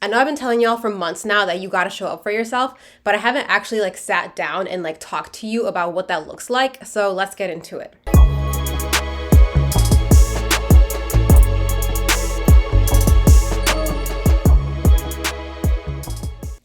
I know I've been telling y'all for months now that you gotta show up for yourself, but I haven't actually like sat down and like talked to you about what that looks like. So let's get into it.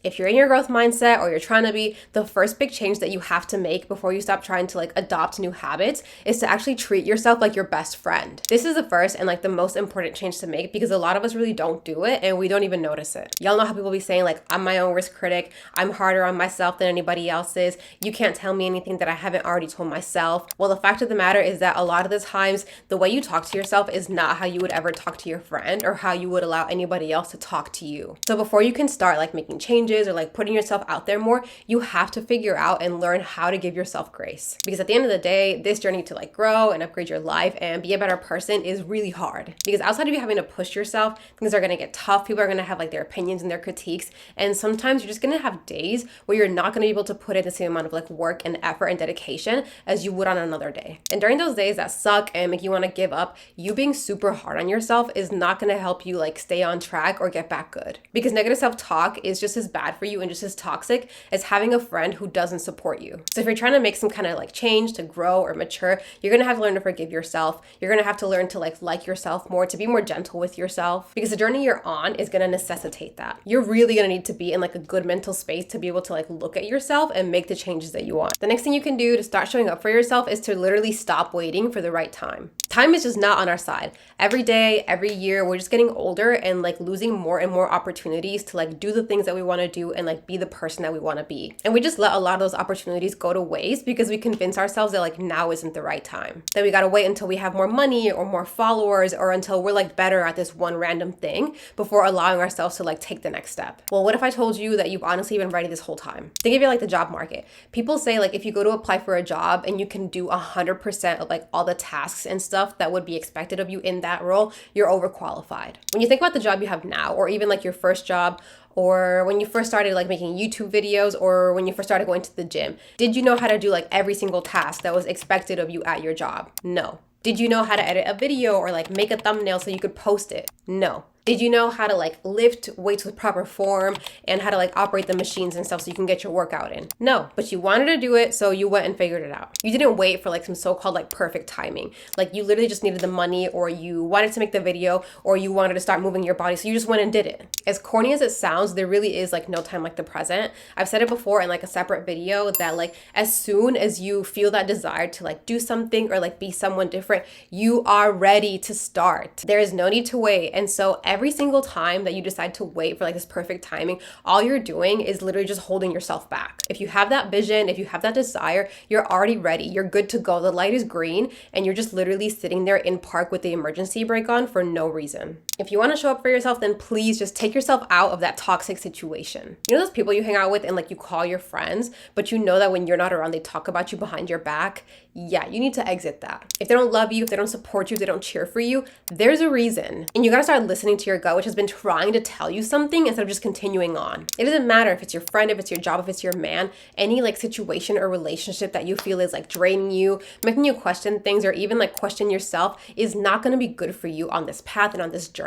If you're in your growth mindset or you're trying to be, the first big change that you have to make before you stop trying to like adopt new habits is to actually treat yourself like your best friend. This is the first and like the most important change to make because a lot of us really don't do it and we don't even notice it. Y'all know how people be saying like, I'm my own worst critic. I'm harder on myself than anybody else is. You can't tell me anything that I haven't already told myself. Well, the fact of the matter is that a lot of the times the way you talk to yourself is not how you would ever talk to your friend or how you would allow anybody else to talk to you. So before you can start like making changes or like putting yourself out there more, you have to figure out and learn how to give yourself grace. Because at the end of the day, this journey to like grow and upgrade your life and be a better person is really hard. Because outside of you having to push yourself, things are gonna get tough. People are gonna have like their opinions and their critiques. And sometimes you're just gonna have days where you're not gonna be able to put in the same amount of like work and effort and dedication as you would on another day. And during those days that suck and make you wanna give up, you being super hard on yourself is not gonna help you like stay on track or get back good. Because negative self-talk is just as bad for you and just as toxic as having a friend who doesn't support you. So if you're trying to make some kind of like change to grow or mature, you're gonna have to learn to forgive yourself. You're gonna have to learn to like yourself more, to be more gentle with yourself, because the journey you're on is gonna necessitate that. You're really gonna need to be in like a good mental space to be able to like look at yourself and make the changes that you want. The next thing you can do to start showing up for yourself is to literally stop waiting for the right time. Time is just not on our side. Every day, every year, we're just getting older and like losing more and more opportunities to like do the things that we want to do and like be the person that we want to be. And we just let a lot of those opportunities go to waste because we convince ourselves that like now isn't the right time. That we got to wait until we have more money or more followers or until we're like better at this one random thing before allowing ourselves to like take the next step. Well, what if I told you that you've honestly been ready this whole time? Think of it like the job market. People say like if you go to apply for a job and you can do 100% of like all the tasks and stuff that would be expected of you in that role, you're overqualified. When you think about the job you have now, or even like your first job, or when you first started like making YouTube videos, or when you first started going to the gym, did you know how to do like every single task that was expected of you at your job? No. Did you know how to edit a video or like make a thumbnail so you could post it? No. Did you know how to like lift weights with proper form and how to like operate the machines and stuff so you can get your workout in? No, but you wanted to do it, so you went and figured it out. You didn't wait for like some so-called like perfect timing. Like you literally just needed the money, or you wanted to make the video, or you wanted to start moving your body, so you just went and did it. As corny as it sounds, there really is like no time like the present. I've said it before in like a separate video that like as soon as you feel that desire to like do something or like be someone different, you are ready to start. There is no need to wait. And so every single time that you decide to wait for like this perfect timing, all you're doing is literally just holding yourself back. If you have that vision, if you have that desire, you're already ready. You're good to go. The light is green and you're just literally sitting there in park with the emergency brake on for no reason. If you want to show up for yourself, then please just take yourself out of that toxic situation. You know those people you hang out with and like you call your friends, but you know that when you're not around, they talk about you behind your back? Yeah, you need to exit that. If they don't love you, if they don't support you, if they don't cheer for you, there's a reason. And you gotta start listening to your gut, which has been trying to tell you something instead of just continuing on. It doesn't matter if it's your friend, if it's your job, if it's your man, any like situation or relationship that you feel is like draining you, making you question things, or even like question yourself is not gonna be good for you on this path and on this journey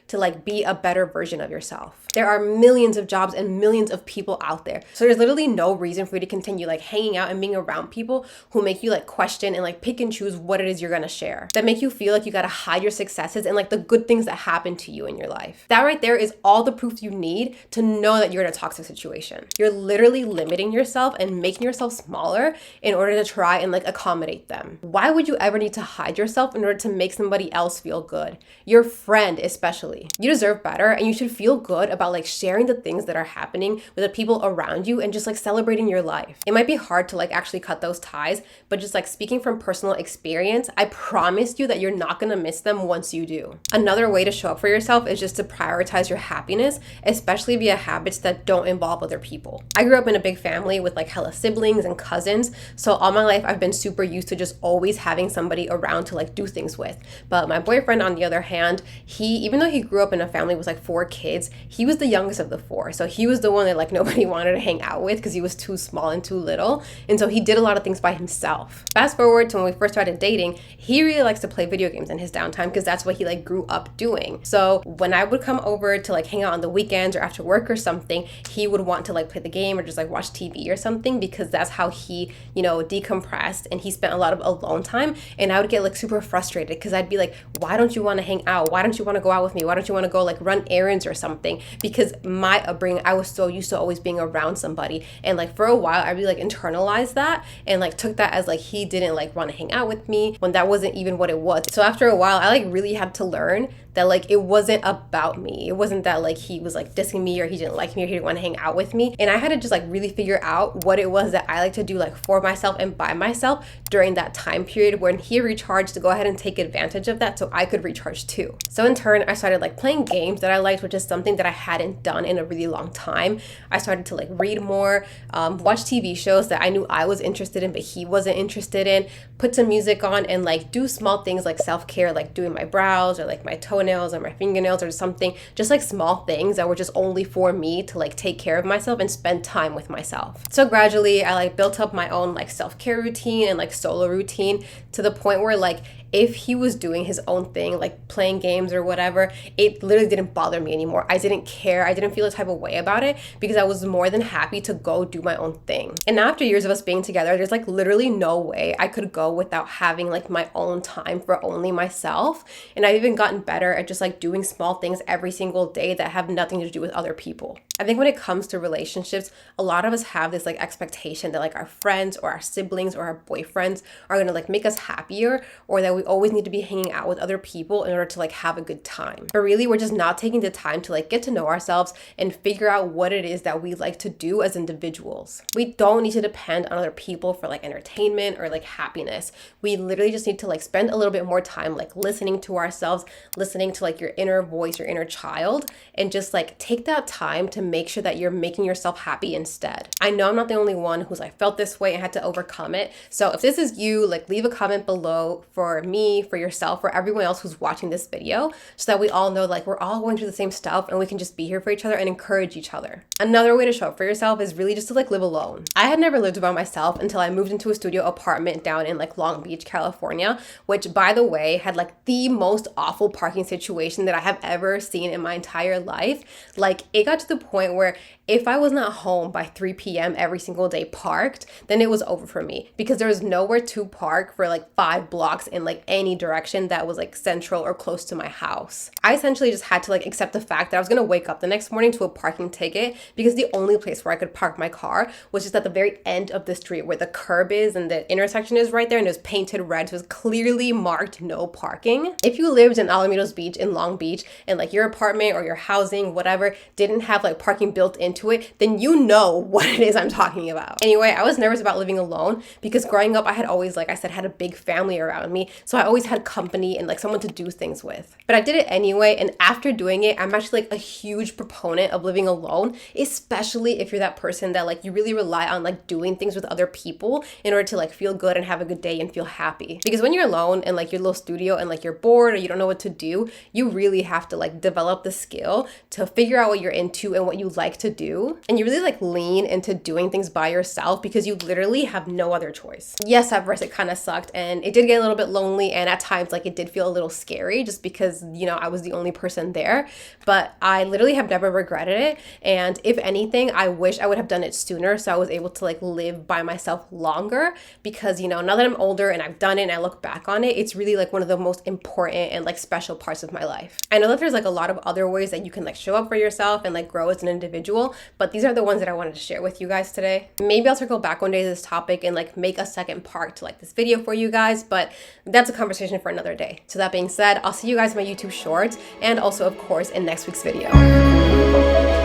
to like be a better version of yourself. There are millions of jobs and millions of people out there. So there's literally no reason for you to continue like hanging out and being around people who make you like question and like pick and choose what it is you're gonna share, that make you feel like you gotta hide your successes and like the good things that happen to you in your life. That right there is all the proof you need to know that you're in a toxic situation. You're literally limiting yourself and making yourself smaller in order to try and like accommodate them. Why would you ever need to hide yourself in order to make somebody else feel good? Your friend especially. You deserve better, and you should feel good about like sharing the things that are happening with the people around you and just like celebrating your life. It might be hard to like actually cut those ties, but just like speaking from personal experience, I promise you that you're not gonna miss them once you do. Another way to show up for yourself is just to prioritize your happiness, especially via habits that don't involve other people. I grew up in a big family with like hella siblings and cousins, so all my life I've been super used to just always having somebody around to like do things with. But my boyfriend, on the other hand, even though he grew up in a family with like 4 kids, he was the youngest of the 4. So he was the one that like nobody wanted to hang out with because he was too small and too little. And so he did a lot of things by himself. Fast forward to when we first started dating, he really likes to play video games in his downtime because that's what he like grew up doing. So So when I would come over to like hang out on the weekends or after work or something, he would want to like play the game or just like watch TV or something, because that's how he, decompressed, and he spent a lot of alone time. And I would get like super frustrated because I'd be like, why don't you want to hang out? Why don't you want to go out with me? Why don't you want to go like run errands or something? Because my upbringing, I was so used to always being around somebody. And like for a while, I really like internalized that and like took that as like he didn't like want to hang out with me, when that wasn't even what it was. So after a while, I like really had to learn that like it wasn't about me. It wasn't that like he was like dissing me or he didn't like me or he didn't want to hang out with me. And I had to just like really figure out what it was that I like to do like for myself and by myself during that time period when he recharged, to go ahead and take advantage of that so I could recharge too. So in turn, I started like playing games that I liked, which is something that I hadn't done in a really long time. I started to like read more, watch TV shows that I knew I was interested in but he wasn't interested in, put some music on, and like do small things like self-care, like doing my brows or like my toenails or my fingernails or something, just like small things that were just only for me to like take care of myself and spend time with myself. So gradually I like built up my own like self-care routine and like solo routine, to the point where like if he was doing his own thing, like playing games or whatever, it literally didn't bother me anymore. I didn't care. I didn't feel a type of way about it, because I was more than happy to go do my own thing. And after years of us being together, there's like literally no way I could go without having like my own time for only myself. And I've even gotten better at just like doing small things every single day that have nothing to do with other people. I think when it comes to relationships, a lot of us have this like expectation that like our friends or our siblings or our boyfriends are gonna like make us happier, or that we always need to be hanging out with other people in order to like have a good time. But really, we're just not taking the time to like get to know ourselves and figure out what it is that we like to do as individuals. We don't need to depend on other people for like entertainment or like happiness. We literally just need to like spend a little bit more time like listening to ourselves, listening to like your inner voice, your inner child, and just like take that time to make sure that you're making yourself happy instead. I know I'm not the only one who's like felt this way and had to overcome it. So if this is you, like leave a comment below for me, for yourself, for everyone else who's watching this video, so that we all know like we're all going through the same stuff and we can just be here for each other and encourage each other. Another way to show up for yourself is really just to like live alone. I had never lived by myself until I moved into a studio apartment down in like Long Beach, California, which by the way had like the most awful parking situation that I have ever seen in my entire life. Like it got to the point where if I was not home by 3 p.m. every single day parked, then it was over for me, because there was nowhere to park for like 5 blocks in like any direction that was like central or close to my house. I essentially just had to like accept the fact that I was gonna wake up the next morning to a parking ticket, because the only place where I could park my car was just at the very end of the street where the curb is and the intersection is right there, and it was painted red, so it was clearly marked no parking. If you lived in Alamitos Beach in Long Beach and like your apartment or your housing, whatever, didn't have like parking built into it, then you know what it is I'm talking about. Anyway, I was nervous about living alone because growing up I had always, like I said, had a big family around me, so I always had company and like someone to do things with. But I did it anyway, and after doing it, I'm actually like a huge proponent of living alone, especially if you're that person that like you really rely on like doing things with other people in order to like feel good and have a good day and feel happy. Because when you're alone in like your little studio and like you're bored or you don't know what to do, you really have to like develop the skill to figure out what you're into and what you like to do. And you really like lean into doing things by yourself because you literally have no other choice. Yes, at first it kind of sucked and it did get a little bit lonely, and at times like it did feel a little scary just because, I was the only person there, but I literally have never regretted it. And if anything, I wish I would have done it sooner so I was able to like live by myself longer, because, now that I'm older and I've done it and I look back on it, it's really like one of the most important and like special parts of my life. I know that there's like a lot of other ways that you can like show up for yourself and like grow as an individual, but these are the ones that I wanted to share with you guys today. Maybe I'll circle back one day to this topic and like make a second part to like this video for you guys, but that's a conversation for another day. So that being said, I'll see you guys in my YouTube shorts and also of course in next week's video.